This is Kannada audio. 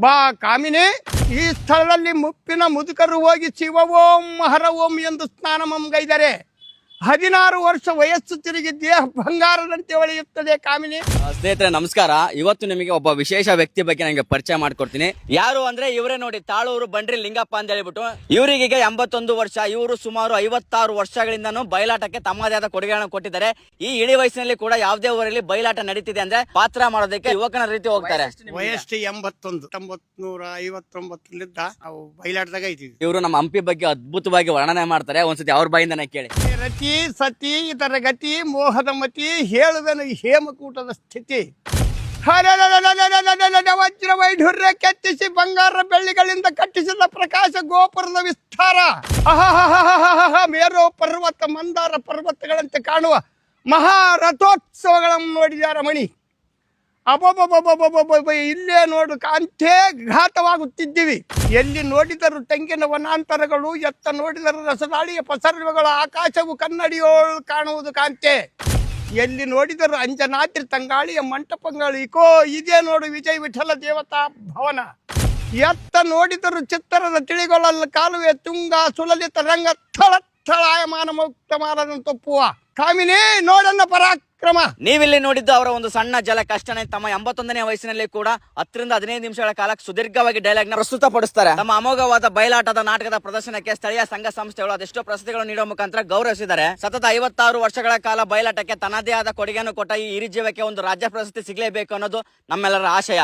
ಬಾ ಕಾಮಿನಿ, ಈ ಸ್ಥಳದಲ್ಲಿ ಮುಪ್ಪಿನ ಮುದುಕರು ಹೋಗಿ ಶಿವ ಓಂ ಹರ ಓಂ ಎಂದು ಸ್ನಾನ ಮಂಗೈದರೆ 16 ವರ್ಷ ವಯಸ್ಸು ತಿರುಗಿ ದೇಹ ಬಂಗಾರದಂತೆ ಹೊಳೆಯುತ್ತದೆ. ಕಾಮಿನಿ ಸ್ನೇಹಿತರೆ ನಮಸ್ಕಾರ. ಇವತ್ತು ನಿಮಗೆ ಒಬ್ಬ ವಿಶೇಷ ವ್ಯಕ್ತಿ ಬಗ್ಗೆ ನನಗೆ ಪರಿಚಯ ಮಾಡ್ಕೊಡ್ತೀನಿ. ಯಾರು ಅಂದ್ರೆ ಇವರೇ ನೋಡಿ, ತಾಳೂರು ಬಂಡ್ರಿ ಲಿಂಗಪ್ಪ ಅಂತ ಹೇಳ್ಬಿಟ್ಟು. ಇವರಿಗೆ 81 ವರ್ಷ. ಇವರು ಸುಮಾರು 56 ವರ್ಷಗಳಿಂದನೂ ಬಯಲಾಟಕ್ಕೆ ತಮ್ಮದೇ ಆದ ಕೊಡುಗೆಗಳನ್ನು ಕೊಟ್ಟಿದ್ದಾರೆ. ಈ ಇಳಿ ವಯಸ್ಸಿನಲ್ಲಿ ಕೂಡ ಯಾವುದೇ ಊರಲ್ಲಿ ಬಯಲಾಟ ನಡೀತಿದೆ ಅಂದ್ರೆ ಪಾತ್ರ ಮಾಡೋದಕ್ಕೆ ಯುವಕನ ರೀತಿ ಹೋಗ್ತಾರೆ. ವಯಸ್ಸು 81, 1959 ನಾವು ಬಯಲಾಟದಾಗ ಇದ್ದೀವಿ. ಇವರು ನಮ್ಮ ಹಂಪಿ ಬಗ್ಗೆ ಅದ್ಭುತವಾಗಿ ವರ್ಣನೆ ಮಾಡ್ತಾರೆ. ಒಂದ್ಸತಿ ಅವ್ರ ಬಾಯಿಂದನೇ ಕೇಳಿ. ರತಿ ಸತಿ ಇದರ ಗತಿ ಮೋಹದ ಮತಿ, ಹೇಳುವೆನು ಹೇಮಕೂಟದ ಸ್ಥಿತಿ. ವಜ್ರ ವೈಢೂರ್ಯ ಕೆತ್ತಿಸಿ ಬಂಗಾರ ಬೆಳ್ಳಿಗಳಿಂದ ಕಟ್ಟಿಸಿದ ಪ್ರಕಾಶ ಗೋಪುರದ ವಿಸ್ತಾರ. ಮೇರು ಪರ್ವತ ಮಂದಾರ ಪರ್ವತಗಳಂತೆ ಕಾಣುವ ಮಹಾರಥೋತ್ಸವಗಳನ್ನು ನೋಡಿದಾರ ಮಣಿ. ಅಬ್ಬಬ್ಬಬ್ಬಬ್ಬಬ್ಬಬ್ಬ, ಇಲ್ಲೇ ನೋಡು ಕಾಂತೆ ಘಾತವಾಗುತ್ತಿದ್ದೀವಿ. ಎಲ್ಲಿ ನೋಡಿದರೂ ತೆಂಗಿನ ವನಾಂತರಗಳು, ಎತ್ತ ನೋಡಿದರೂ ರಸದಾಳಿಯ ಪಸರ್ವಗಳು, ಆಕಾಶವು ಕನ್ನಡಿಯೋಳು ಕಾಣುವುದು ಕಾಂತೆ. ಎಲ್ಲಿ ನೋಡಿದರೂ ಅಂಜನಾದ್ರಿ ತಂಗಾಳಿಯ ಮಂಟಪಗಳು, ಇಕೋ ಇದೇ ನೋಡು ವಿಜಯ ವಿಠಲ ದೇವತಾ ಭವನ. ಎತ್ತ ನೋಡಿದರೂ ಚಿತ್ತರದ ತಿಳಿಗೊಳ್ಳಲು ಕಾಲುವೆ, ತುಂಗ ಸುಲಲಿತ ರಂಗ, ಥಳ ಥಳಾಯಮಾನ ಮುಕ್ತ ಮಾಲದಂತೊಪ್ಪುವ. ಕಾಮಿನಿ ನೋಡನ್ನ ಪರಾಕ್ರಮ. ನೀವಿಲ್ಲಿ ನೋಡಿದ್ದು ಅವರ ಒಂದು ಸಣ್ಣ ಜಲಕ ಅಷ್ಟೇ. ತಮ್ಮ 81ನೇ ವಯಸ್ಸಿನಲ್ಲಿ ಕೂಡ 10 ರಿಂದ 15 ನಿಮಿಷಗಳ ಕಾಲ ಸುದೀರ್ಘವಾಗಿ ಡೈಲಾಗ್ ನ ಪ್ರಸ್ತುತಪಡಿಸ್ತಾರೆ. ತಮ್ಮ ಅಮೋಘವಾದ ಬಯಲಾಟದ ನಾಟಕದ ಪ್ರದರ್ಶನಕ್ಕೆ ಸ್ಥಳೀಯ ಸಂಘ ಸಂಸ್ಥೆಗಳು ಅದೆಷ್ಟೋ ಪ್ರಶಸ್ತಿಗಳು ನೀಡುವ ಮುಖಾಂತರ ಗೌರವಿಸಿದ್ದಾರೆ. ಸತತ 56 ವರ್ಷಗಳ ಕಾಲ ಬಯಲಾಟಕ್ಕೆ ತನ್ನದೇ ಆದ ಕೊಡುಗೆಯನ್ನು ಕೊಟ್ಟ ಈ ಹಿರಿಜೀವಕ್ಕೆ ಒಂದು ರಾಜ್ಯ ಪ್ರಶಸ್ತಿ ಸಿಗಲೇಬೇಕು ಅನ್ನೋದು ನಮ್ಮೆಲ್ಲರ ಆಶಯ.